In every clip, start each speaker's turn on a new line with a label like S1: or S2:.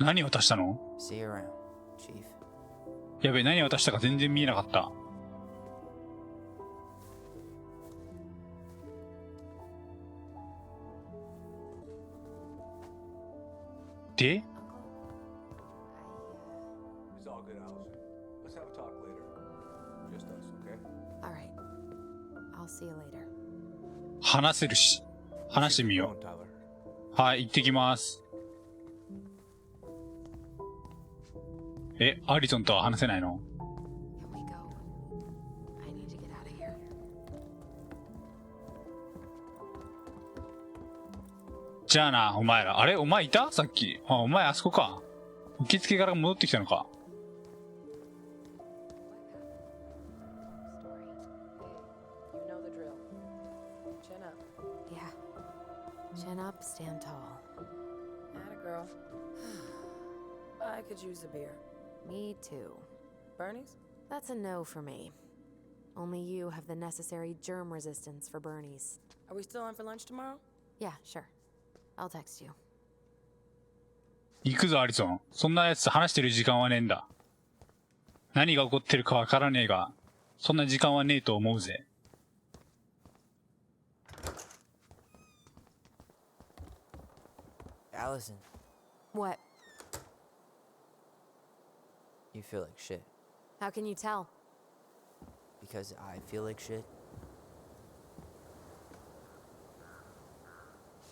S1: 何渡したの？
S2: See you around, Chief.
S1: やべえ、何渡したか全然見えなかった。で？
S3: It's all good, Allison. Let's have a talk later. Just us, okay?
S4: All right. I'll see you later.
S1: 話せるし。話してみよ
S3: Tyler.
S1: う。はい、行ってきます。え、アリソンとは話せないの？
S4: Can we go? I need to get out of here.
S1: じゃあな、お前ら。あれお前いた？さっき。あ、お前あそこか。受付から戻ってきたのか。
S5: You know the drill. Chin up.
S4: Yeah. Chin up, stand tall.
S5: Atta girl. I could use a beer.
S4: Me too.
S5: Bernie's?
S4: That's a no for me. Only you have the necessary germ resistance for Bernie's.
S5: Are we still on for lunch tomorrow?
S4: Yeah, sure. I'll text you.
S1: 行くぞ、アリソン。そんなやつと話してる時間はねえんだ。何が起こってるかわからねえが、そんな時間はねえと思うぜ。
S2: Allison,
S4: What?
S2: you feel like shit.
S4: How can you tell?
S2: Because I feel like shit.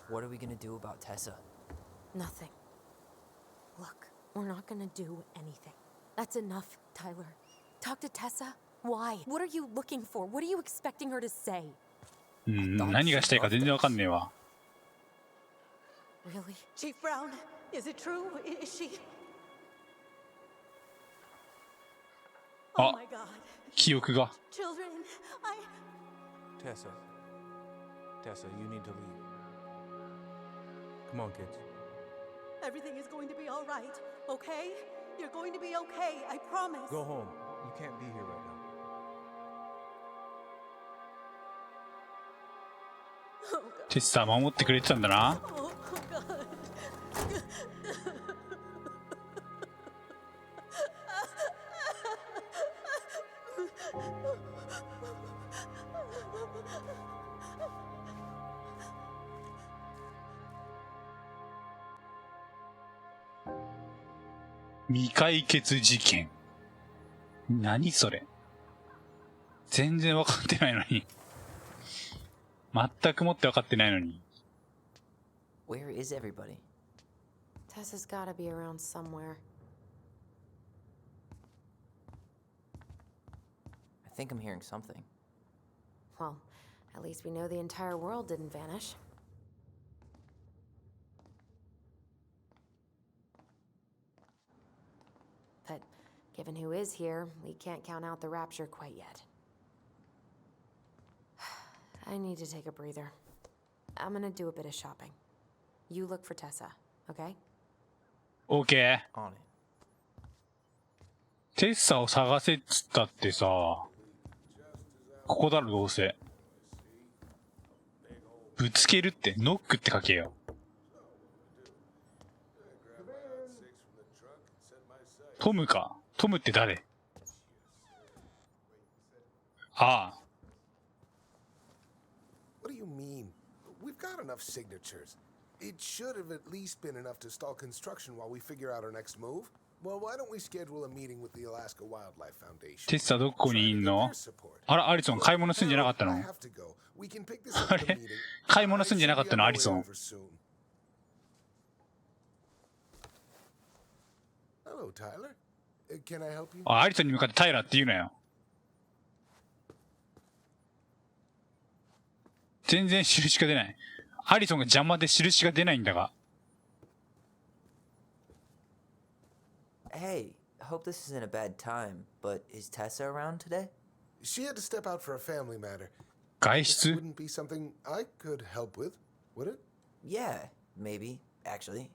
S2: What are we gonna do about Tessa?
S4: Nothing. Look, we're not gonna do anything. That's enough, Tyler. Talk to Tessa? Why? What are you looking for? What are you expecting her to say?
S1: 何がしたいか全然わかんねえわ。
S4: Really?
S6: Chief Brown, is it true? Is she? Oh my God.
S1: 記憶が。
S6: Children, I...
S3: Tessa. Tessa, you need to leave. Come on, kids.
S6: Everything is going to be all right, okay? You're going to be okay, I promise.
S3: Go home. You can't be here right now.
S6: Oh,
S1: テスター守ってくれてたんだな。
S6: oh God.
S1: 未解決事件。何それ。全然わかってないのに。全くもってわかってないのに。
S2: Where is everybody?
S4: Tessa's gotta be around somewhere.
S2: I think I'm hearing something.
S4: Well, at least we know the entire world didn't vanish. But given who is here, we can't count out the rapture quite yet. I need to take a breather. I'm gonna do a bit of shopping. You look for Tessa, okay?
S1: OK。On
S2: it.
S1: テッサを探せっつったってさ、ここだろどうせ。ぶつけるってノックって書けよ。トムか。トムって誰？ああ。
S7: What do you mean? We've got enough signatures. It should have at least been enough to stall construction while we figure out our next move. Well, why don't we schedule a meeting with the Alaska Wildlife Foundation?
S1: テッサどこにいんの？あら、アリソン買い物すんじゃなかったの？あれ？買い物すんじゃなかったの、アリソン。
S7: Hello, Tyler. Can I help you?
S1: あ、アリソンに向かってタイラーって言うなよ。全然印が出ない。アリソンが邪魔で印が出ないんだが。
S2: Hey, I hope this isn't a bad time, but is Tessa around today?
S7: She had to step out for a family matter.
S1: 外
S7: This
S1: 出？
S7: wouldn't be something I could help with, would it?
S2: Yeah, maybe, actually.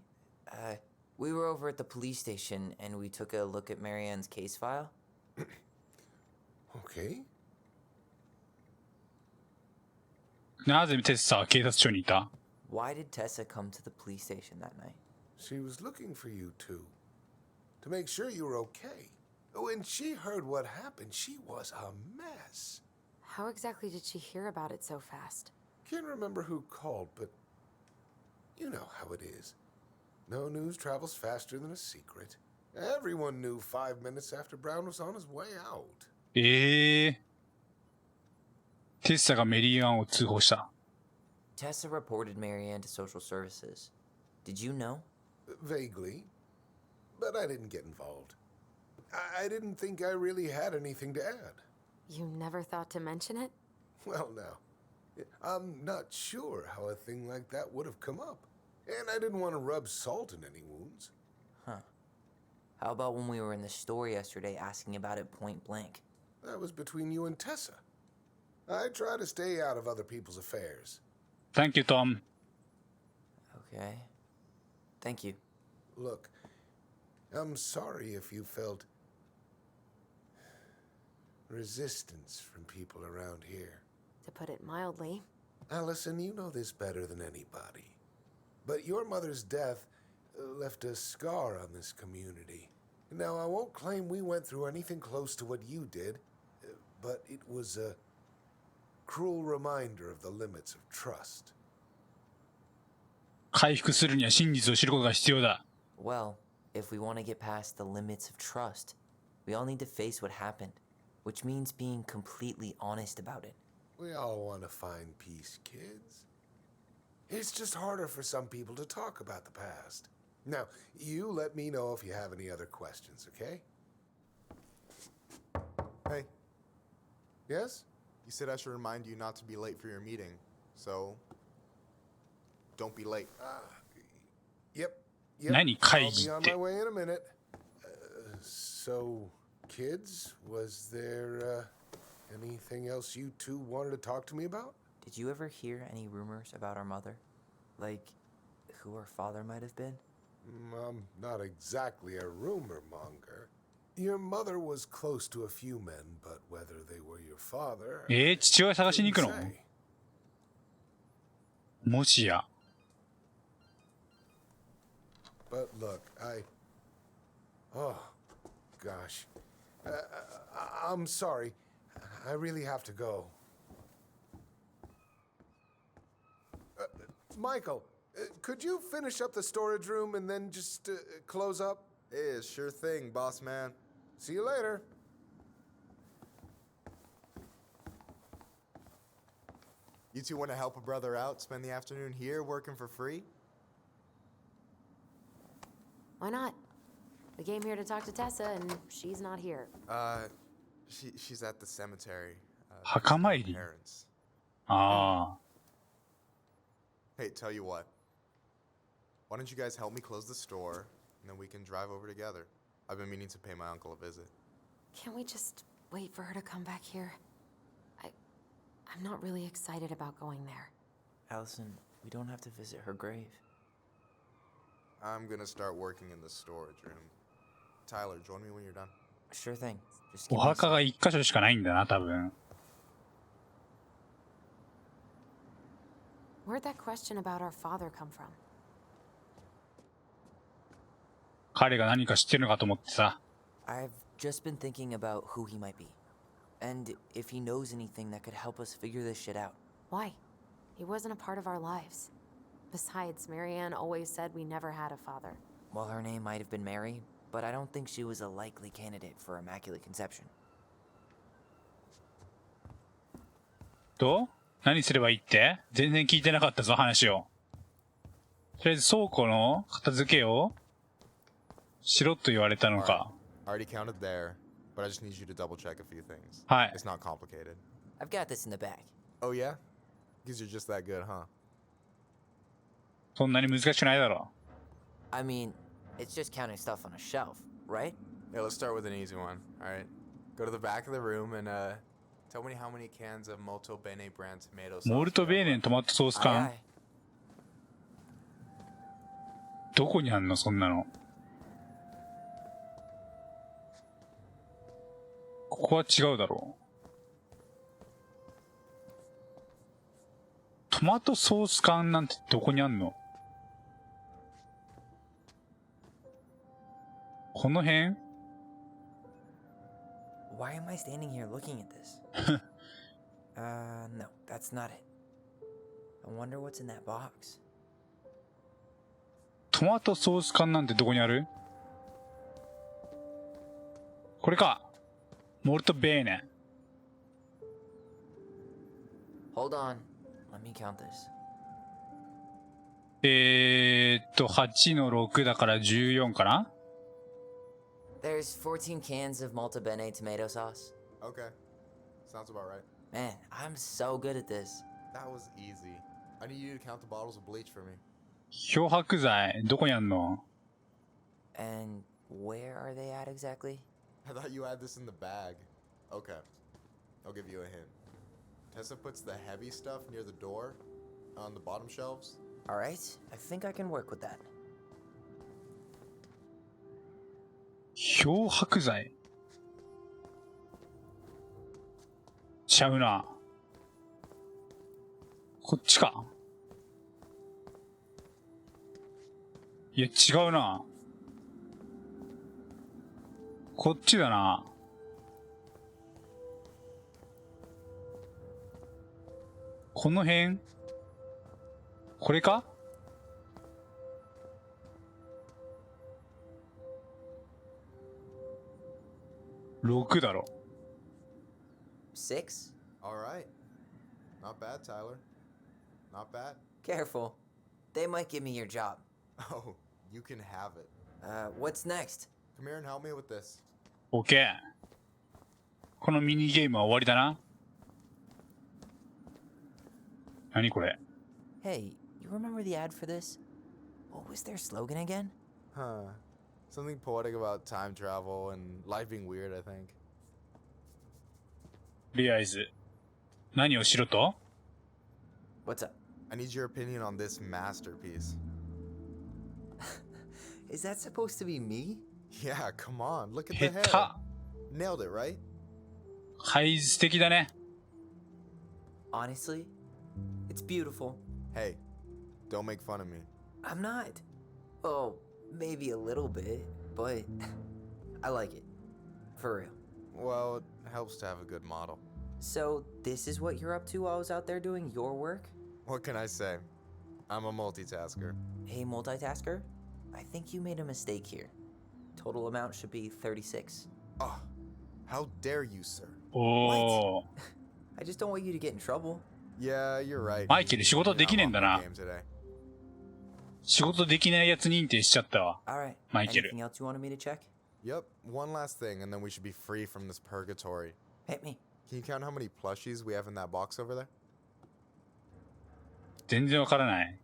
S2: We were over at the police station and we took a look at Marianne's case file.
S7: Okay.
S1: なぜテッサは警察署にいた？
S2: Why did Tessa come to the police station that night?
S7: She was looking for you two. To make sure you were okay. When she heard what happened, she was a mess.
S4: How exactly did she hear about it so fast?
S7: Can't remember who called, but you know how it is. No news travels faster than a secret. Everyone knew 5 minutes after Brown was on his way out.
S1: テッサがメリーアンを通報した。
S2: Tessa reported Marianne to social services. Did you know?
S7: Vaguely. But I didn't get involved. I didn't think I really had anything to add.
S4: You never thought to mention it?
S7: Well, now, I'm not sure how a thing like that would have come up. And I didn't want to rub salt in any wounds.
S2: Huh. How about when we were in the store yesterday asking about it point blank?
S7: That was between you and Tessa. I try to stay out of other people's affairs.
S1: Thank you, Tom.
S2: Okay. Thank you.
S7: Look, I'm sorry if you felt resistance from people around here.
S4: To put it mildly.
S7: Allison, you know this better than anybody. But your mother's death left a scar on this community. Now, I won't claim we went through anything close to what you did, but it was a cruel reminder of the limits of trust.
S1: 回復するには真実を知ることが必要だ。
S2: Well, if we want to get past the limits of trust, we all need to face what happened, which means being completely honest about it.
S7: We all want to find peace, kids. It's just harder for some people to talk about the past. Now, you let me know if you have any other questions, okay?
S8: Hey,
S7: Yes?
S8: you said I should remind you not to be late for your meeting, so don't be late.
S7: Yep.
S1: 何会
S7: I'll
S1: 議
S7: be
S1: っ
S7: on
S1: て
S7: my。way in a minute. So, kids, was there anything else you two wanted to talk to me about?
S2: Did you ever hear any rumors about our mother? Like, who her father might have been?
S7: I'm not exactly a rumor monger. Your mother was close to a few men, but whether they were your father...
S1: 父親探しに行くの
S7: couldn't say.
S1: もしや。
S7: But look, Oh, gosh. I'm sorry. I really have to go. Michael, could you finish up the storage room and then just close up?
S8: Yeah, sure thing, boss man.
S7: See you later.
S8: You two want to help a brother out, spend the afternoon here working for free?
S4: Why not? We came here to talk to Tessa, and she's not here.
S8: She's at the cemetery.
S1: 墓参り。
S8: Parents.
S1: ああ。
S8: Hey, tell you what. Why don't you guys help me close the store, and then we can drive over together? I've been meaning to pay my uncle a visit.
S4: Can't we just wait for her to come back here? I'm not really excited about going there.
S2: Allison, we don't have to visit her grave.
S8: I'm gonna start working in the storage room. Tyler, join me when you're done.
S2: Sure thing. Just
S1: お
S2: give me a
S1: 墓
S2: sec.
S1: が一箇所しかないんだな、多分。
S4: Where'd that question about our father come from?
S1: 彼が何か知ってるのかと思ってさ。
S2: I've just been thinking about who he might be. And if he knows anything that could help us figure this shit out.
S4: Why? He wasn't a part of our lives. Besides, Marianne always said we never had a father.
S2: Well, her name might have been Mary, but I don't think she was a likely candidate for Immaculate Conception.
S1: と何すればいいって全然聞いてなかったぞ、話を。とりあえず倉庫の片付けをしろと言われたのか。
S8: Already counted there, but I just need you to double check a few things.
S1: はい。
S8: It's not complicated.
S2: I've got this in the bag.
S8: Oh yeah? Because you're just that good, huh?
S1: そんなに難しくないだろ
S2: I mean, it's just counting stuff on a shelf, right?
S8: Yeah, let's start with an easy one, alright? Go to the back of the room and tell me how many cans of Molto Bene brand tomato
S1: う。
S8: sauce.
S1: モルトベーネントマトソース
S2: Aye,
S1: 缶
S2: aye.
S1: どこにあんのそんなの。ここは違うだろう。トマトソース缶なんてどこにあんのこの辺
S2: Why am I standing here looking at this? No, that's not it. I wonder what's in that box.
S1: トマトソース缶なんてどこにある？これか。モルトベーネ。
S2: Hold on. Let me count this.
S1: 8の6だから14かな？
S2: There's 14 cans of Malta Bene tomato sauce.
S8: Okay. Sounds about right.
S2: Man, I'm so good at this.
S8: That was easy. I need you to count the bottles of bleach for me.
S1: 漂白剤、どこにあんの？
S2: And where are they at exactly?
S8: I thought you had this in the bag. Okay. I'll give you a hint. Tessa puts the heavy stuff near the door on the bottom shelves.
S2: Alright, I think I can work with that.
S1: 漂白剤ちゃうな。こっちか。いや、違うな。こっちだな。この辺？これか？6だろ。
S2: 6?
S8: Alright. Not bad, Tyler. Not bad.
S2: Careful. They might give me your job.
S8: Oh, you can have it.
S2: What's next?
S8: Come here and help me with this.
S1: OK。このミニゲームは終わりだな。何これ？
S2: Hey, you remember the ad for this? What was their slogan again?
S8: Huh. Something poetic about time travel and life being weird, I think.
S1: とりあえず、何をしろと？
S2: What's up?
S8: I need your opinion on this masterpiece.
S2: Is that supposed to be me?
S8: Yeah, come on. Look at
S1: 下
S8: the hair.
S1: 手。
S8: Nailed it, right?
S1: はい素敵だね。
S2: Honestly, it's beautiful.
S8: Hey, don't make fun of me.
S2: I'm not. Oh, maybe a little bit, but I like it. For real.
S8: Well, it helps to have a good model.
S2: So, this is what you're up to while I was out there doing your work?
S8: What can I say? I'm a multitasker.
S2: Hey, multitasker, I think you made a mistake here. Total amount should be 36.
S8: Oh, how dare you, sir?
S1: おー。
S2: I just don't want you to get in trouble.
S8: Yeah, you're right.
S1: マイケル仕事できねえんだな。
S8: I'm off my game today.
S1: 仕事できないやつ認定しちゃったわ。
S2: Alright.
S1: Michael.
S2: Anything else you wanted me to check?
S8: Yep, one last thing, and then we should be free from this purgatory.
S2: Hit me.
S8: Can you count how many plushies we have in that box over there?
S1: 全然わからない。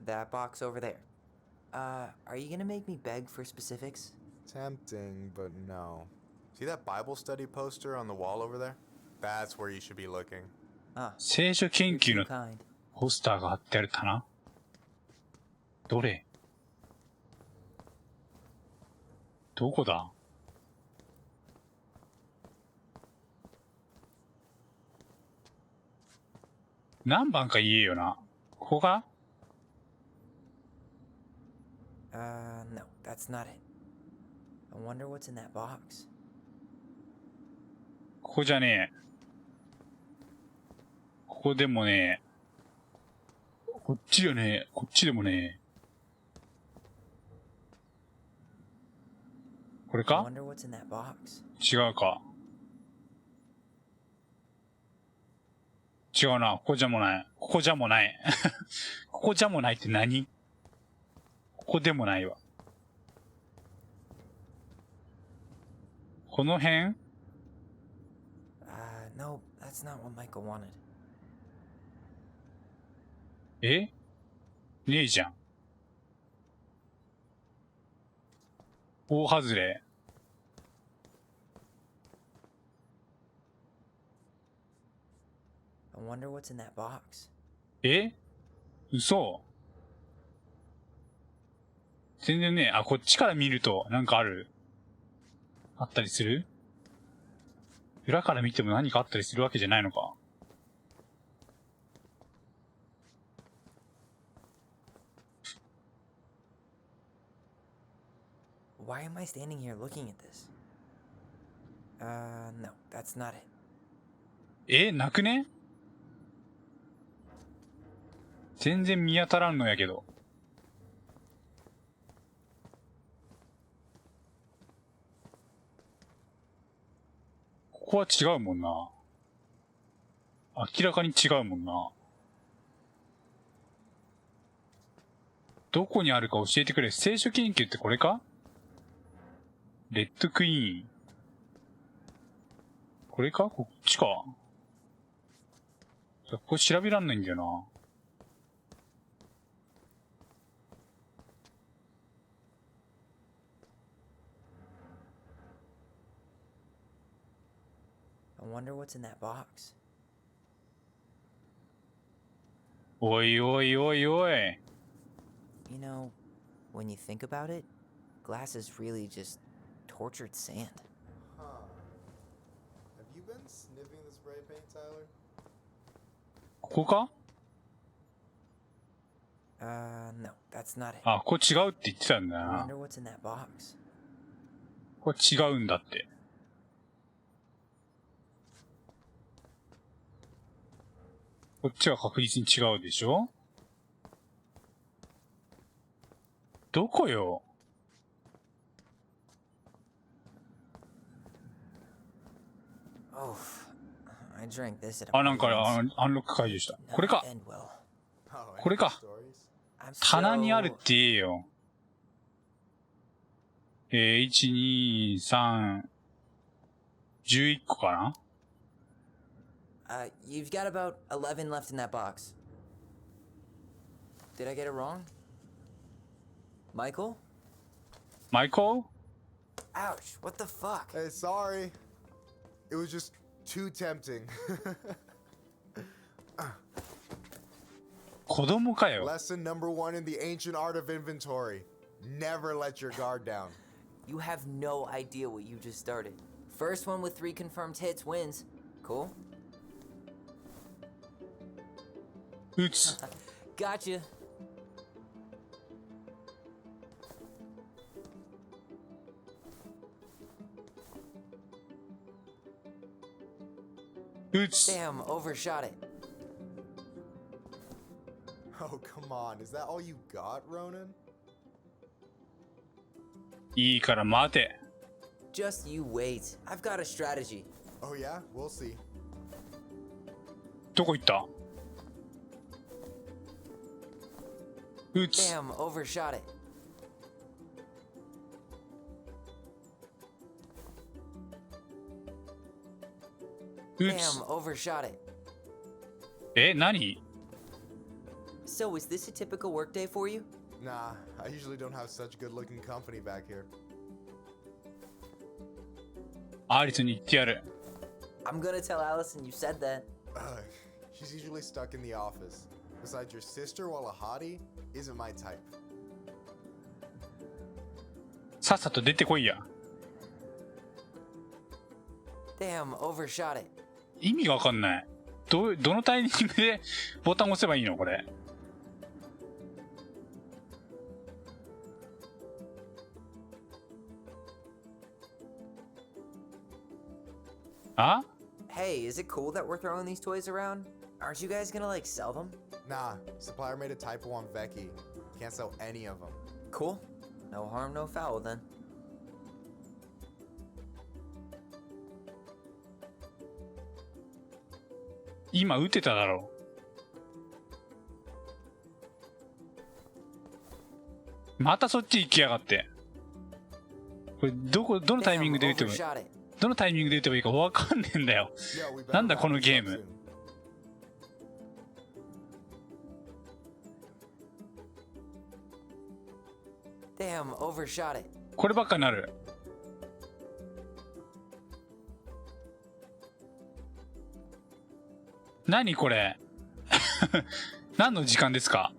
S2: That box over there. Are you gonna make me beg for specifics?
S8: Tempting, but no. See that Bible study poster on the wall over there? That's where you should be looking.
S2: Ah,
S1: 聖書研
S2: you're
S1: 究
S2: too
S1: の
S2: kind.
S1: ポスターが貼ってあるかな？どれ？どこだ？何番か言えよな。ここか？
S2: No, that's not it. I wonder what's in that box.
S1: ここじゃねえ。ここでもねえ。こっちよねえ。こっちでもねえ。これ
S2: I
S1: か？
S2: wonder what's in that box.
S1: 違うか。違うな。ここじゃもない。ここじゃもない。ここじゃもないって何？ここでもないわ。この辺？
S2: No, that's not what Michael wanted.
S1: え？ねえじゃん。大外れ。
S2: I wonder what's in that box.
S1: え？嘘？全然ね、あ、こっちから見るとなんかある？あったりする？裏から見ても何かあったりするわけじゃないのか？
S2: Why am I standing here looking at this? No, that's not it.
S1: なくね？全然見当たらんのやけど。ここは違うもんな。明らかに違うもんな。どこにあるか教えてくれ。聖書研究ってこれか？レッドクイーン。これか？こっちか。ここ調べらんないんだよな。
S2: I wonder what's in that box.
S1: おいおいおいおい。
S2: You know, when you think about it, glass is really just tortured sand.
S8: Huh. Have you been sniffing the spray paint, Tyler?
S1: ここか？
S2: No, that's not it.
S1: あ、ここ違うって言ってたんだ
S2: I
S1: な。
S2: wonder what's in that box.
S1: これ違うんだって。こっちは確実に違うでしょ？どこよ？
S2: Oh, I drank this at a
S1: あ、なんか
S2: party once.
S1: アンロック解除した。これ
S2: Not
S1: か。
S2: end well.
S8: Oh,
S1: Kore ka.
S8: stories?
S2: I'm
S1: 棚にある
S2: so-
S1: って言えよ。1、2、3、11個かな？
S2: You've got about 11 left in that box. Did I get it wrong? Michael?
S1: マイコ
S2: Ouch, what the fuck?
S8: Hey, sorry. It was just too tempting.
S1: 子供かよ。
S8: Lesson number 1 in the ancient art of inventory. Never let your guard down.
S2: You have no idea what you just started. First one with 3 confirmed hits wins. Cool?
S1: 撃つ。
S2: Gotcha.
S1: 撃つ。
S2: Damn, overshot it.
S8: Oh, come on. Is that all you got, Ronan?
S1: いいから待て。
S2: Just you wait. I've got a strategy.
S8: Oh, yeah? We'll see.
S1: どこ行った？撃つ。
S2: Damn, overshot it.
S1: 撃
S2: Damn,
S1: つ。
S2: overshot it.
S1: 何？
S2: So, is this a typical workday for you?
S8: Nah, I usually don't have such good-looking company back here.
S1: アリスに言ってやる。
S2: I'm gonna tell Allison you said that.
S8: She's usually stuck in the office. Besides, your sister, while a hottie, isn't my type.
S1: さっさと出てこいや。
S2: Damn, overshot it.
S1: 意味がわかんない。どのタイミングでボタン押せばいいのこれ。あ？
S2: Hey, is it cool that we're throwing these toys around? Aren't you guys gonna, like, sell them?
S8: Nah, supplier made a typo on Becky. Can't sell any of them.
S2: Cool. No harm, no foul then.
S1: 今撃てただろう。またそっち行きやがって。これどのタイミングで撃てばいい？
S2: overshot it.
S1: どのタイミングで撃てばいいかわかんねえんだよ。
S8: Yeah, we better
S1: なんだ
S8: wrap
S1: この
S8: this
S1: ゲー
S8: up
S1: ム。
S8: soon.
S2: Damn, overshot it.
S1: こればっかになる。何これ何の時間ですか？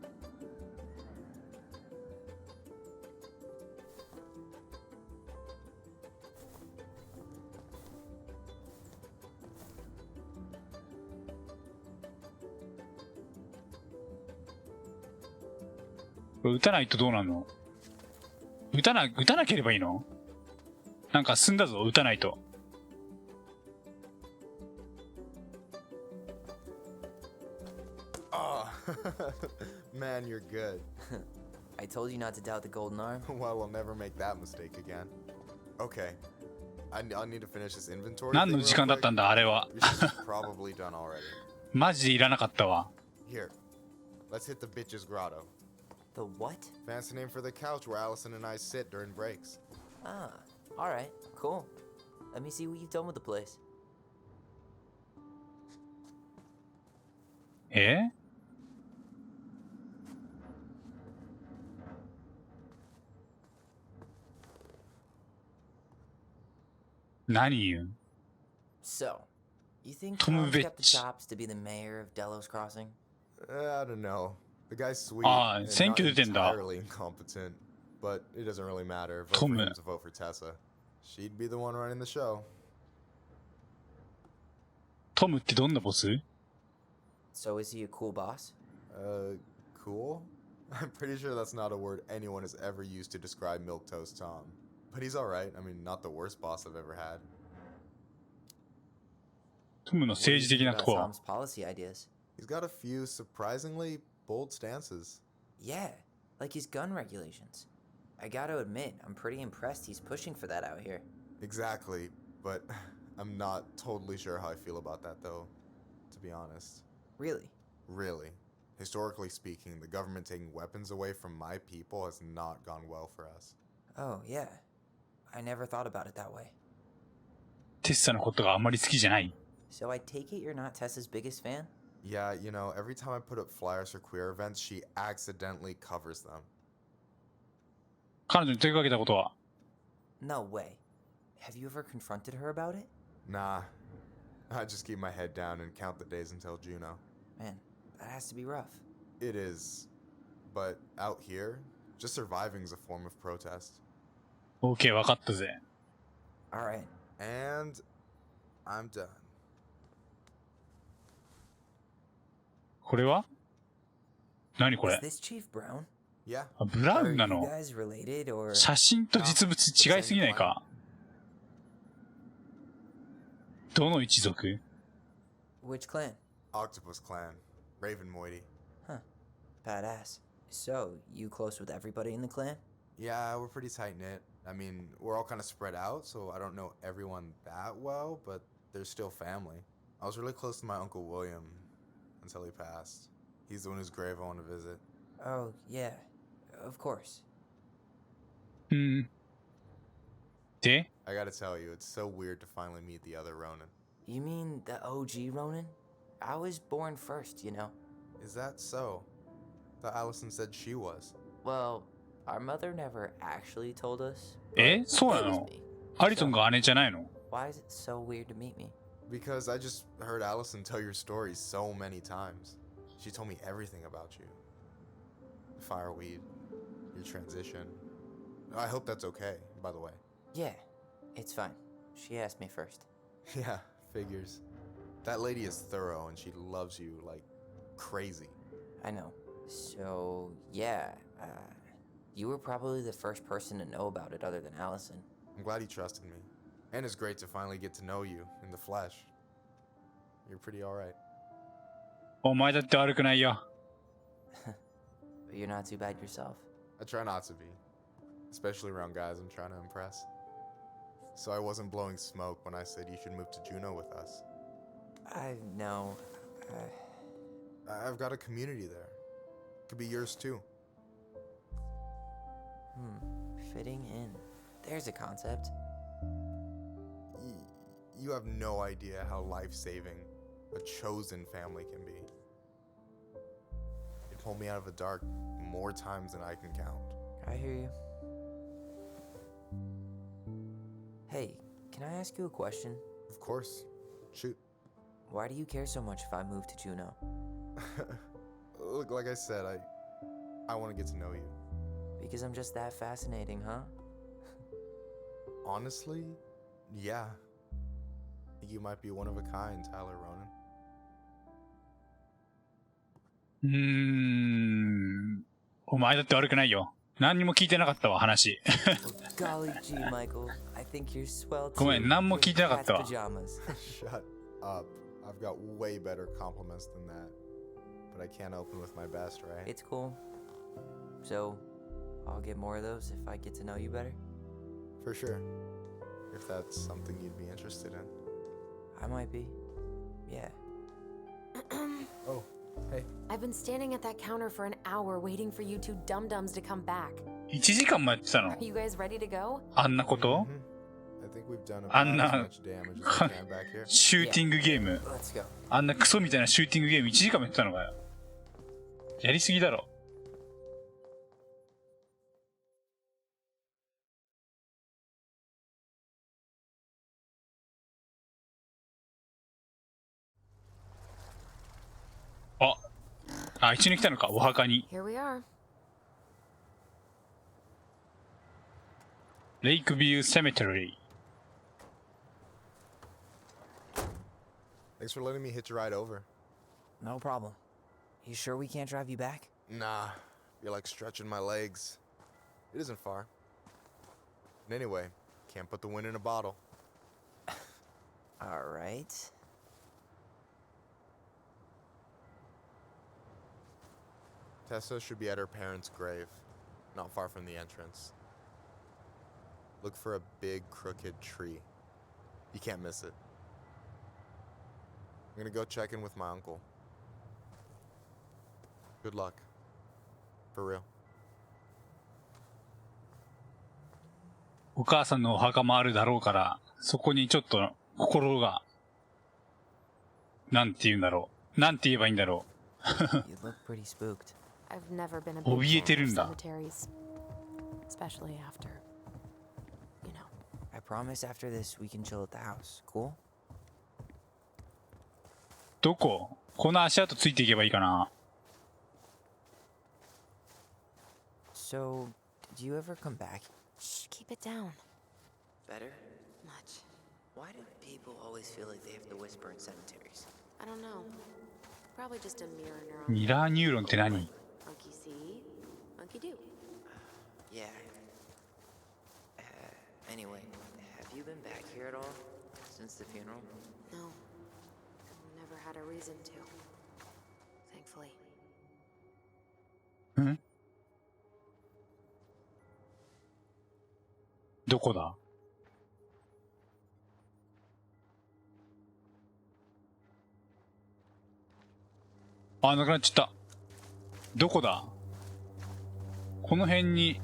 S1: これ撃たないとどうなるの？撃たなければいいの？なんか進んだぞ、撃たないと。
S8: Oh, man, you're good.
S2: I told you not to doubt the golden arm.
S8: Well, we'll never make that mistake again. Okay. I'll need to finish this inventory.
S1: 何
S8: thing
S1: の時
S8: real
S1: 間だった
S8: quick.
S1: んだ、あれは。
S8: Your shit's probably done already.
S1: マジでいらなかったわ。
S8: Here, let's hit the bitch's grotto.
S2: The what?
S8: Fancy name for the couch where Allison and I sit during breaks.
S2: Ah, alright, cool. Let me see what you've done with the place.
S1: え？何言う？
S2: So, you think
S1: Tom
S2: Tom's got the
S1: Bitch.
S2: chops to be the mayor of Delos Crossing?
S8: I don't know. The guy's sweet.
S1: Ah,
S8: and
S1: thank
S8: not
S1: you, Denda.
S8: entirely incompetent, but it doesn't really matter. Vote
S1: Tom.
S8: for him to vote for Tessa. She'd be the one running the show.
S1: トムってどんなボス？
S2: So is he a cool boss?
S8: Cool? I'm pretty sure that's not a word anyone has ever used to describe Milquetoast Tom. But he's alright. I mean, not the worst boss I've ever had.
S1: トムの
S2: What do you
S1: 政治
S2: think
S1: 的な
S2: about
S1: とこは。
S2: Tom's policy ideas?
S8: He's got a few surprisingly bold stances.
S2: Yeah, like his gun regulations. I gotta admit, I'm pretty impressed he's pushing for that out here.
S8: Exactly, but I'm not totally sure how I feel about that though, to be honest.
S2: Really?
S8: Really. Historically speaking, the government taking weapons away from my people has not gone well for us.
S2: Oh, yeah. I never thought about it that way.
S1: テッサのことがあんまり好きじゃない。
S2: So I take it you're not Tessa's biggest fan?
S8: Yeah, you know, every time I put up flyers for queer events, she accidentally covers them.
S1: 彼女に手かけたことは？
S2: No way. Have you ever confronted her about it?
S8: Nah. I just keep my head down and count the days until Juno.
S2: Man, that has to be rough.
S8: It is. But out here, just surviving is a form of protest.
S1: OK、わかったぜ。
S2: Alright.
S8: And I'm done.
S1: これは？何こ
S2: Is
S1: れ？
S2: this Chief Brown?
S8: Yeah.
S1: あ、ブラウ
S2: Are
S1: ンな
S2: you
S1: の？
S2: guys related or...
S1: 写真と実物違いすぎないか？どの一族？
S2: Which clan?
S8: Octopus Clan. Raven Moiety.
S2: Huh. Badass. So, you close with everybody in the clan?
S8: Yeah, we're pretty tight-knit. I mean, we're all kind of spread out, so I don't know everyone that well, but they're still family. I was really close to my Uncle William until he passed. He's the one whose grave I want to visit.
S2: Oh, yeah. Of course.
S1: で？
S8: I gotta tell you, it's so weird to finally meet the other Ronin.
S2: You mean the OG Ronin? I was born first, you know.
S8: Is that so? Thought Allison said she was.
S2: Well, our mother never actually told us.
S1: え？そうな
S2: It was
S1: の？
S2: me.
S1: アリソンが姉じゃないの？
S2: Why is it so weird to meet me?
S8: Because I just heard Allison tell your story so many times. She told me everything about you. Fireweed, your transition. I hope that's okay, by the way.
S2: Yeah, it's fine. She asked me first.
S8: Yeah, figures. That lady is thorough and she loves you like crazy.
S2: I know. So, yeah, you were probably the first person to know about it other than Allison.
S8: I'm glad you trusted me. And it's great to finally get to know you in the flesh. You're pretty alright.
S1: お前だって悪くないよ。
S2: But you're not too bad yourself.
S8: I try not to be, especially around guys I'm trying to impress. So I wasn't blowing smoke when I said you should move to Juneau with us.
S2: I know.
S8: I've got a community there. Could be yours too.
S2: Fitting in. There's a concept.
S8: You have no idea how life-saving a chosen family can be. It pulled me out of the dark more times than I can count.
S2: I hear you. Hey, can I ask you a question?
S8: Of course. Shoot.
S2: Why do you care so much if I move to Juneau?
S8: Look, like I said, I want to get to know you.
S2: Because I'm just that fascinating, huh?
S8: Honestly, yeah. I think you might be one of a kind, Tyler Ronan.
S1: お前だって悪くないよ。何にも聞いてなかったわ、話。
S2: Well, golly gee, Michael. I think you're swell too.
S1: ごめん、何も聞いてなかったわ。
S2: Cat's pajamas.
S8: Shut up. I've got way better compliments than that. But I can't open with my best, right?
S2: It's cool. So, I'll get more of those if I get to know you better.
S8: For sure. If that's something you'd be interested in.
S2: I might be. Yeah.
S8: Oh, hey.
S4: I've been standing at that counter for an hour waiting for you two dum-dums to come back.
S1: 1時間もやってたの
S4: Are you guys ready to go?
S1: あんなこと
S8: I think we've done
S1: あ
S8: about
S1: ん
S8: as
S1: な
S8: much damage as we can back here.
S1: シューティングゲーム
S2: Let's go.
S1: あんなクソみたいなシューティングゲーム1時間もやってたのかよ。やりすぎだろ。一緒に来たのか、お墓に。
S4: Here we are.
S1: レイクビューセメテリー。
S8: Thanks for letting me hitch a ride over.
S2: No problem. You sure we can't drive you back?
S8: Nah, you're like stretching my legs. It isn't far. And anyway, can't put the wind in a bottle.
S2: All right.
S8: Tessa should be at her parents' grave, not far from the entrance. Look for a big crooked tree. You can't miss it. I'm gonna go check in with my uncle. Good luck. For real.
S1: お母さんのお墓もあるだろうから、そこにちょっと心が、なんて言うんだろう。なんて言えばいいんだろう。
S2: You look pretty spooked.
S4: I've never been a big
S1: 怯えて
S4: fan
S1: る
S4: of
S1: んだ。
S4: cemeteries, especially after, you know.
S2: I promise after this we can chill at the house. Cool?
S1: どこ？この足跡ついていけばいいかな。
S2: So, did you ever come back?
S4: Shh, keep it down.
S2: Better?
S4: Much.
S2: Why do people always feel like they have to whisper in cemeteries?
S4: I don't know. Probably just a mirror neuron.
S1: ミラーニューロンって何？
S4: Monkey see, monkey do.
S2: Yeah. Anyway, have you been back here at all? Since the funeral?
S4: No. Never had a reason to. Thankfully.
S1: ん？どこだ？あ、なくなっちゃった。どこだ？この辺に。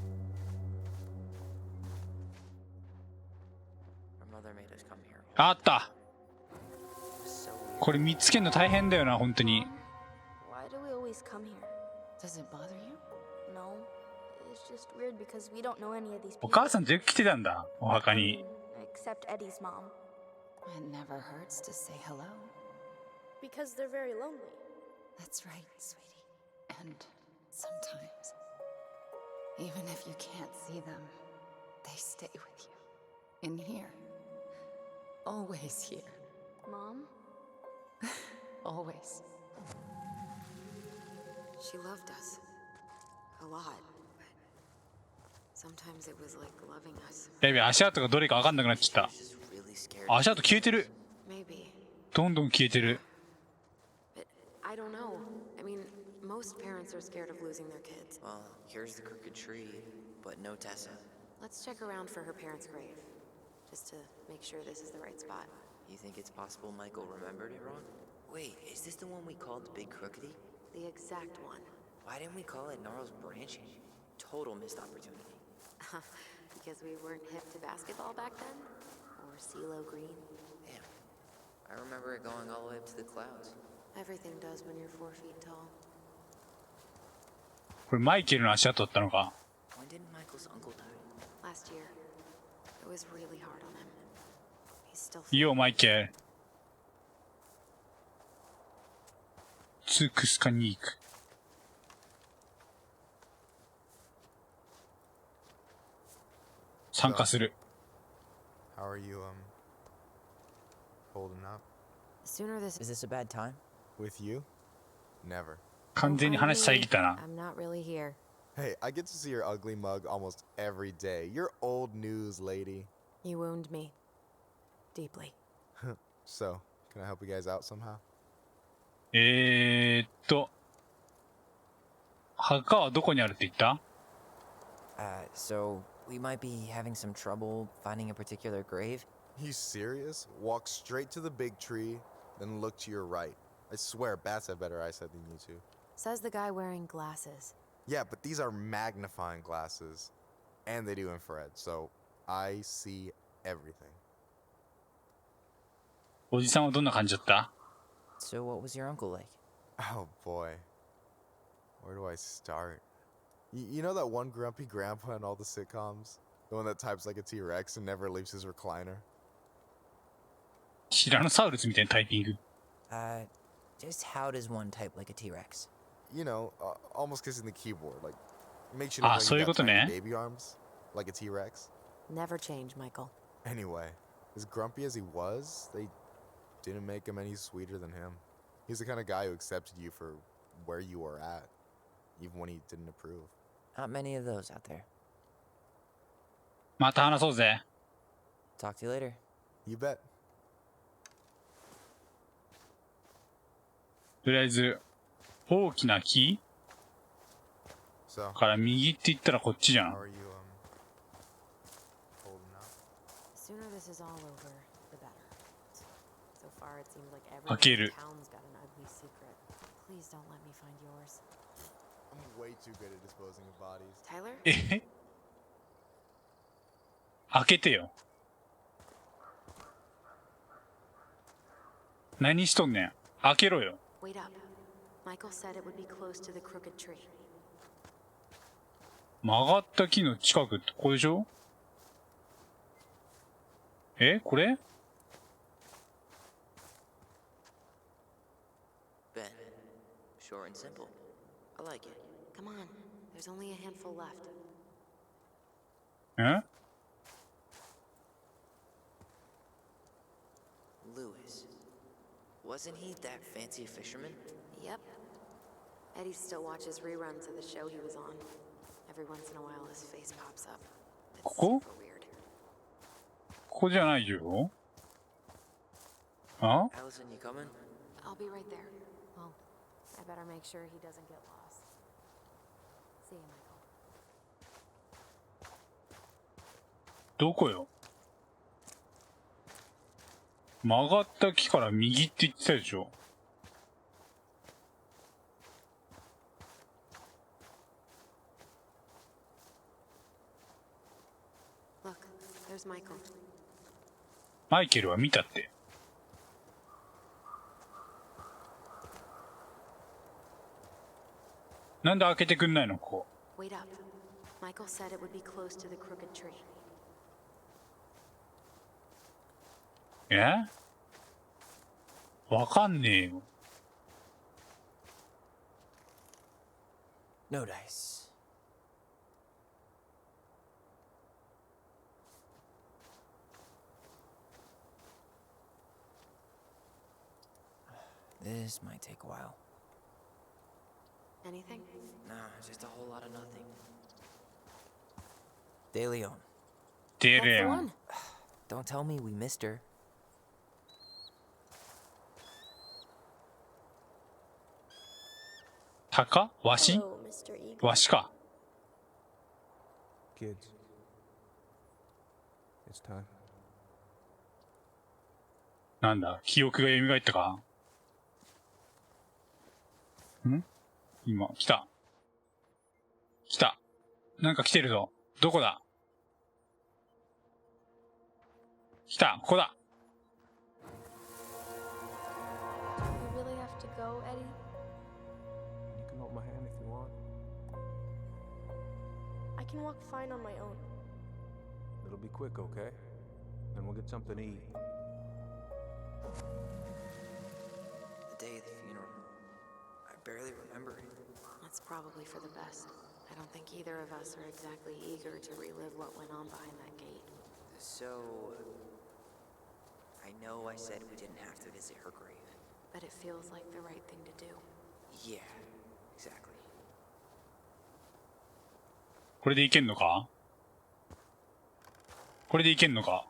S2: Our mother made us come here.
S1: あった。
S2: So weird.
S1: これ見つけるの大変だよな、本当に。
S9: Why do we always come here?
S5: Does it bother you?
S9: No. It's just weird because we don't know any of these
S1: お
S9: people.
S1: 母さん全部来てたんだ、お墓に。
S9: Except Eddie's mom.
S5: It never hurts to say hello.
S9: Because they're very lonely.
S5: That's right, sweetie. And sometimes, even if you can't see them, they stay with you. In here. Always here.
S9: Mom?
S5: Always.
S4: She loved us. A lot. But sometimes it was like loving us.
S1: やべえ、足跡がどれか分かんなくなっちゃっ
S2: This is really scary.
S1: た。足跡消えてる。
S4: Maybe.
S1: どんどん消えてる。
S4: But I don't know. I mean, most parents are scared of losing their kids.
S2: Well, here's the crooked tree, but no Tessa.
S4: Let's check around for her parents' grave. Just to make sure this is the right spot.
S2: You think it's possible Michael remembered it wrong? Wait, is this the one we called Big Crookedy?
S4: The exact one.
S2: Why didn't we call it Gnarls Branch? Total missed opportunity.
S4: Because we weren't hip to basketball back then? Or CeeLo Green?
S2: Damn. I remember it going all the way up to the clouds.
S4: Everything does when you're 4 feet tall.
S1: これマイケルの足跡だったのか。
S2: When did Michael's uncle die?
S4: Last year. It was really hard on him. He's still
S1: いいよ、マイケル。ツークスカニーク。参加する。
S8: How are you, holding up?
S4: Sooner this
S2: Is this a bad time?
S8: With you? Never.
S1: 完全に話遮ったな。
S4: I'm not really here.
S8: Hey, I get to see your ugly mug almost every day. You're old news, lady.
S4: You wound me. Deeply.
S8: So, can I help you guys out somehow?
S1: 墓はどこにあるって言った？
S2: So we might be having some trouble finding a particular grave.
S8: You serious? Walk straight to the big tree, then look to your right. I swear, bats have better eyesight than you two.
S4: Says the guy wearing glasses.
S8: Yeah, but these are magnifying glasses. And they do infrared, so I see everything.
S1: おじさんはどんな感じだった？
S2: So what was your uncle like?
S8: Oh boy. Where do I start? You know that one grumpy grandpa in all the sitcoms? The one that types like a T-Rex and never leaves his recliner?
S1: ティラノサウルスみたいなタイピング。
S2: Just how does one type like a T-Rex?
S8: You know, almost kissing the keyboard. Like, makes you look like
S1: そういう
S8: you
S1: こ
S8: got
S1: とね。
S8: tiny baby arms. Like a T-Rex.
S4: Never change, Michael.
S8: Anyway, as grumpy as he was, they didn't make him any sweeter than him. He's the kind of guy who accepted you for where you were at, even when he didn't approve.
S2: Not many of those out there.
S1: また話そうぜ。
S2: Talk to you later.
S8: You bet.
S1: とりあえず、大きな木
S8: So,
S1: から右って言ったらこっちじゃ
S8: how
S1: ん。
S8: are you, holding out?
S4: The sooner this is all over, the better. So far, it seems like
S1: 開け
S4: everyone
S1: る
S4: in。town's got an ugly secret. Please don't let me find yours.
S8: I'm way too good at disposing of bodies.
S4: Tyler?
S1: え開けてよ。何しとんねん。開けろよ。
S4: Wait up. Michael said it would be close to the crooked tree.
S1: 曲がった木の近くってここでしょ？これ？
S2: Ben. Short and simple. I like it.
S4: Come on. There's only a handful left.
S1: え？
S2: Lewis. Wasn't he that fancy fisherman?
S4: Yep. Eddie still watches reruns of the show he was on. Every once in a while, his face pops up. It's
S1: ここ？
S4: super weird.
S1: ここじゃないよ。あ？
S2: Allison, you coming?
S4: I'll be right there. Well, I better make sure he doesn't get lost. See you, Michael.
S1: どこよ？曲がった木から右って言ってたでしょ。
S4: Look, there's Michael.
S1: マイケルは見たって。なんで開けてくんないのここ。
S4: Wait up. Michael said it would be close to the crooked tree.
S1: わかんねえよ。
S2: No dice. This might take a while.
S4: Anything?
S2: Nah, just a whole lot of nothing. De Leon.
S1: 出
S4: That's
S1: れ
S4: the
S1: よ。
S4: one.
S2: Don't tell me we missed her.
S1: 鷹？わし？
S9: Hello, Mr. Eagle.
S1: わしか。
S3: Kids. It's time.
S1: なんだ記憶が蘇ったか？ん？今、来た。来た。なんか来てるぞ。どこだ？来た。ここだ。
S9: You really have to go, Eddie?
S3: You can hold my hand if you want.
S9: I can walk fine on my own.
S3: It'll be quick, okay? Then we'll get something to eat.
S2: The day of the funeral. I barely remember it.
S4: That's probably for the best. I don't think either of us are exactly eager to relive what went on behind that gate.
S2: So, I know I said we didn't have to visit her grave.
S4: But it feels like the right thing to do.
S2: Yeah, exactly.
S1: これでいけんのか？これでいけんのか？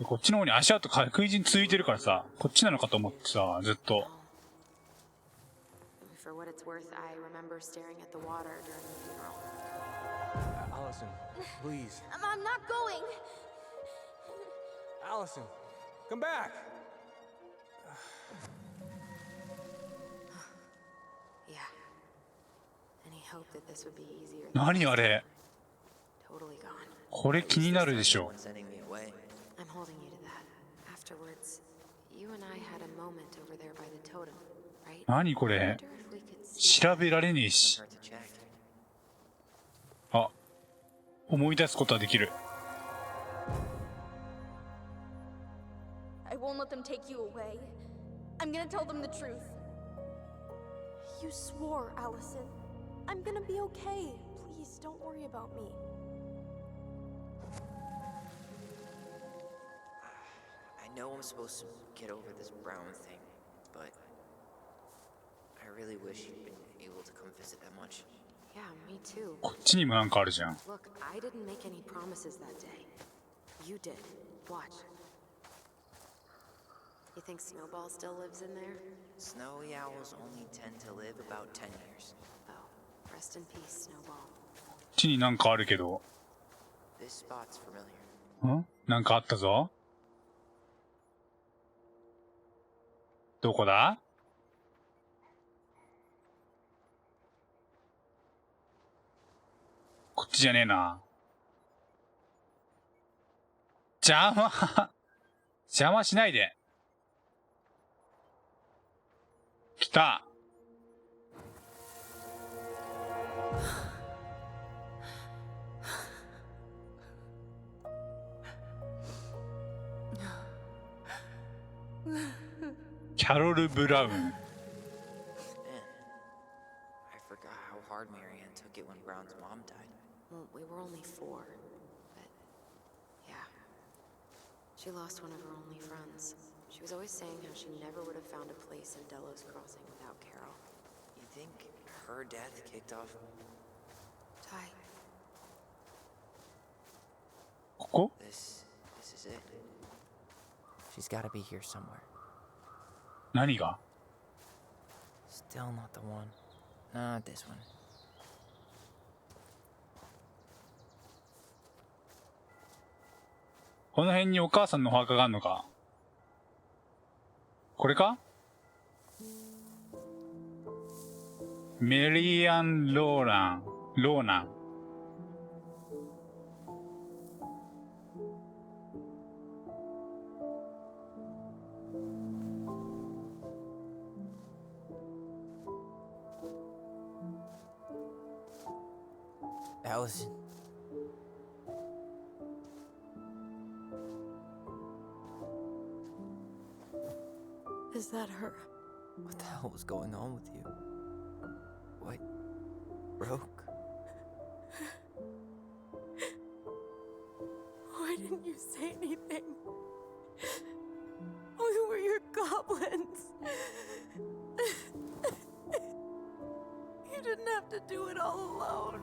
S1: こっちの方に足跡確実に続いてるからさ、こっちなのかと思ってさ、ずっと。
S4: For what it's worth, I remember staring at the water during the funeral.
S3: Allison, please.
S9: I'm not going.
S3: Allison, come back.
S4: Yeah. Any hope that this would be easier?
S1: 何あれ？
S4: Totally gone.
S1: これ気になるでしょ。
S2: Sending me away.
S4: I'm holding you to that. Afterwards, you and I had a moment over there by the totem, right?
S1: 何これ？
S4: Wonder if we could see
S1: 調べられねえし。
S2: Hurt to check.
S1: あ、思い出すことはできる。
S9: I won't let them take you away. I'm gonna tell them the truth.
S4: You swore, Allison. I'm gonna be okay. Please don't worry about me.
S2: I know I'm supposed to get over this Brown thing, but I really wish you'd been able to come visit that much.
S4: Yeah, me too.
S1: こっちにもなんかあるじゃん。
S4: Look, I didn't make any promises that day. You did. Watch. You think Snowball still lives in there?
S2: Snowy owls only tend to live about 10 years.
S4: Oh, rest in peace, Snowball.
S1: こっちになんかあるけど。
S2: This spot's familiar.
S1: ん？なんかあったぞ。どこだ？こっちじゃねえな。邪魔しないで。来た。キャロル・ブラウン。
S2: Man, I forgot how hard Marianne took it when Brown's mom died.
S4: Well, we were only 4, but yeah. She lost one of her only friends. She was always saying how she never would have found a place in Delos Crossing without Carol.
S2: You think her death kicked off?
S4: Ty,
S1: ここ？
S2: This is it. She's gotta be here somewhere.
S1: 何が？
S2: Still not the one. Not this one.
S1: この辺にお母さんのお墓があるのか？これか？メリーアン・ローナン。
S2: Allison.
S4: is that her?
S2: What the hell was going on with you? What broke?
S4: Why didn't you say anything? We were your goblins. You didn't have to do it all alone.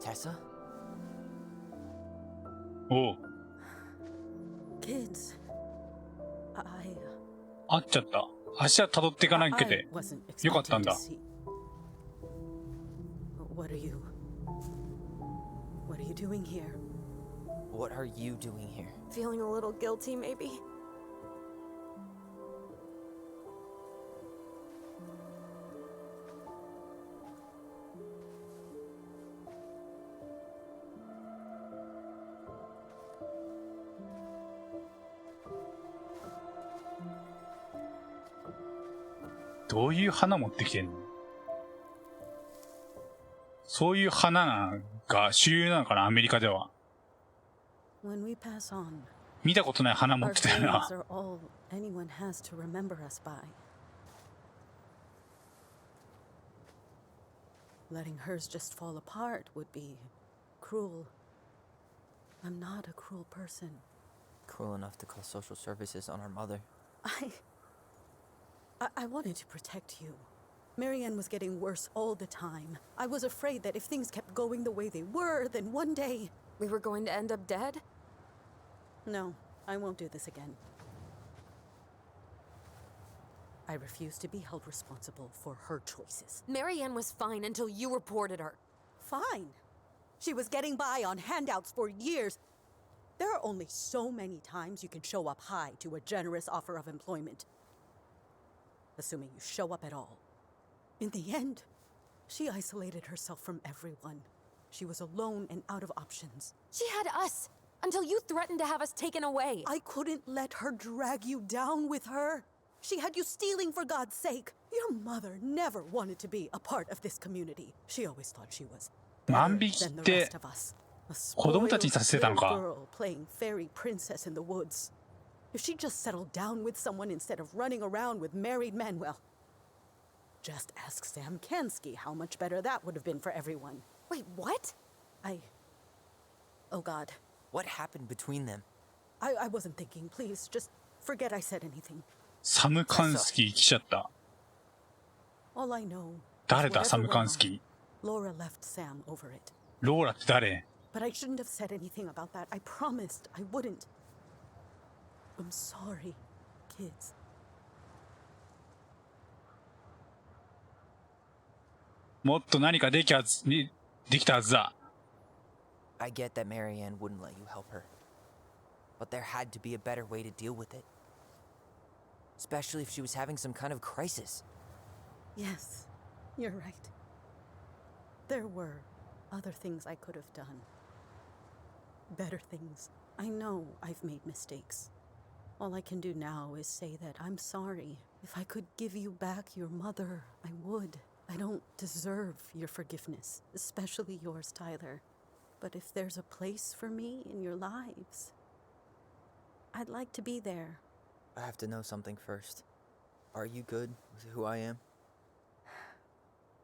S2: Tessa?
S1: おう、
S6: Kids, I
S1: 会っちゃった。足は辿っていかないけで。
S6: wasn't
S1: よかったん
S6: expecting
S1: だ。
S6: to see. What are you doing here?
S2: What are you doing here?
S4: Feeling a little guilty, maybe?
S1: 「どういう花持ってきてんの？そういう花が主流なのかな、アメリカでは。
S6: When we pass on,
S1: 見たことない花持
S6: our
S1: ってたよ
S6: graves
S1: な。
S6: are all anyone has to remember us by. letting hers just fall apart would be cruel. I'm not a cruel person.
S2: Cruel enough to call social services on our mother.
S6: I wanted to protect you. Marianne was getting worse all the time. I was afraid that if things kept going the way they were, then one day...
S4: We were going to end up dead?
S6: No, I won't do this again. I refuse to be held responsible for her choices.
S4: Marianne was fine until you reported her.
S6: Fine. She was getting by on handouts for years. There are only so many times you can show up high to a generous offer of employment. Assuming you show up at all. In the end, she isolated herself from everyone. She was alone and out of options.
S4: She had us until you threatened to have us taken away.
S6: I couldn't let her drag you down with her. She had you stealing for God's sake. Your mother never wanted to be a part of this community. She always thought she was better than the rest of us. A spoiled little girl playing fairy princess in the woods. If she just settled down with someone instead of running around with married men, well, just ask Sam Kansky how much better that would have been for everyone.
S4: Wait, what?
S6: Oh God.
S2: What happened between them?
S6: I wasn't thinking. Please, just forget I said anything.
S1: サムカンスキー来ちゃった。
S6: All I know
S1: 誰
S6: is
S1: だ、サ
S6: whatever
S1: ムカン
S6: went
S1: スキ
S6: on, Laura left Sam over it.
S1: ー。ローラって誰？
S6: But I shouldn't have said anything about that. I promised I wouldn't. I'm sorry, kids.
S1: もっと何かできたはずだ。
S2: I get that Marianne wouldn't let you help her. But there had to be a better way to deal with it. Especially if she was having some kind of crisis.
S6: Yes, you're right. There were other things I could have done. Better things. I know I've made mistakes. All I can do now is say that I'm sorry. If I could give you back your mother, I would. I don't deserve your forgiveness, especially yours, Tyler. But if there's a place for me in your lives, I'd like to be there.
S2: I have to know something first. Are you good with who I am?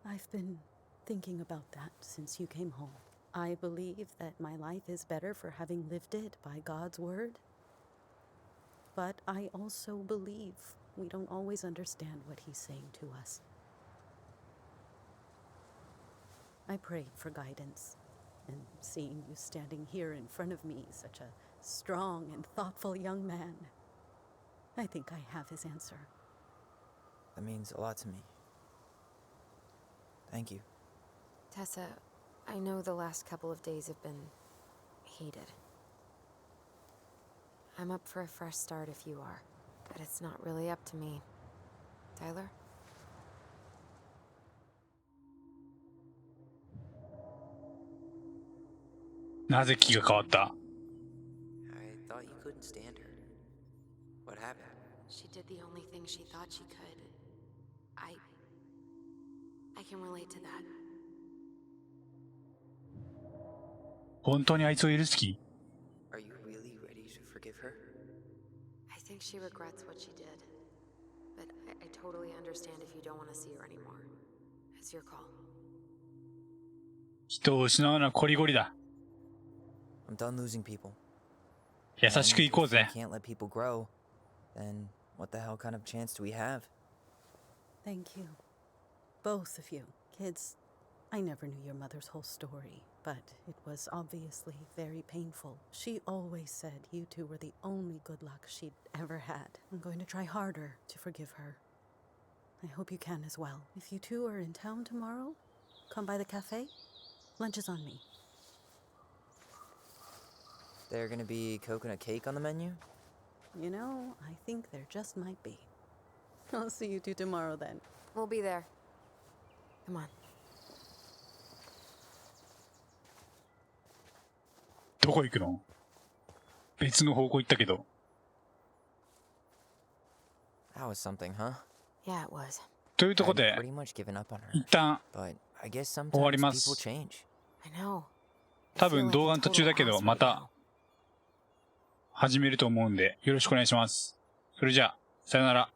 S6: I've been thinking about that since you came home. I believe that my life is better for having lived it by God's word. But I also believe we don't always understand what he's saying to us. I prayed for guidance, and seeing you standing here in front of me, such a strong and thoughtful young man, I think I have his answer.
S2: That means a lot to me. Thank you.
S4: Tessa, I know the last couple of days have been heated. I'm up for a fresh start if you are, but it's not really up to me. Tyler?
S1: なぜ気が変わった？
S2: I thought you couldn't stand her. What happened?
S4: She did the only thing she thought she could. I can relate to that.
S1: 本当にあいつを許す気？
S2: Are you really ready to forgive her?
S4: I think she regrets what she did. But I totally understand if you don't want to see her anymore. It's your call.
S1: 人を失うのはコリゴリだ。
S2: I'm done losing people.
S1: 優しくいこう
S2: If
S1: ぜ。
S2: we can't let people grow, then what the hell kind of chance do we have?
S6: Thank you. Both of you. Kids, I never knew your mother's whole story, but it was obviously very painful. She always said you two were the only good luck she'd ever had. I'm going to try harder to forgive her. I hope you can as well. If you two are in town tomorrow, come by the cafe. Lunch is on me.
S2: There gonna be coconut cake on the menu?
S6: You know, I think there just might be. I'll see you two tomorrow then.
S4: We'll be there. Come on.
S1: どこ行くの？別の方向行ったけど。
S2: That was something, huh?
S4: Yeah, it was.
S1: というとこ
S2: I'd
S1: で
S2: pretty much given up on her.
S1: 一旦
S2: But I guess
S1: 終わり
S2: sometimes
S1: ま
S2: people
S1: す。
S2: change.
S4: I know.
S1: 多分動画の途中だけどまた始めると思うんでよろしくお願いします。それじゃあさよなら。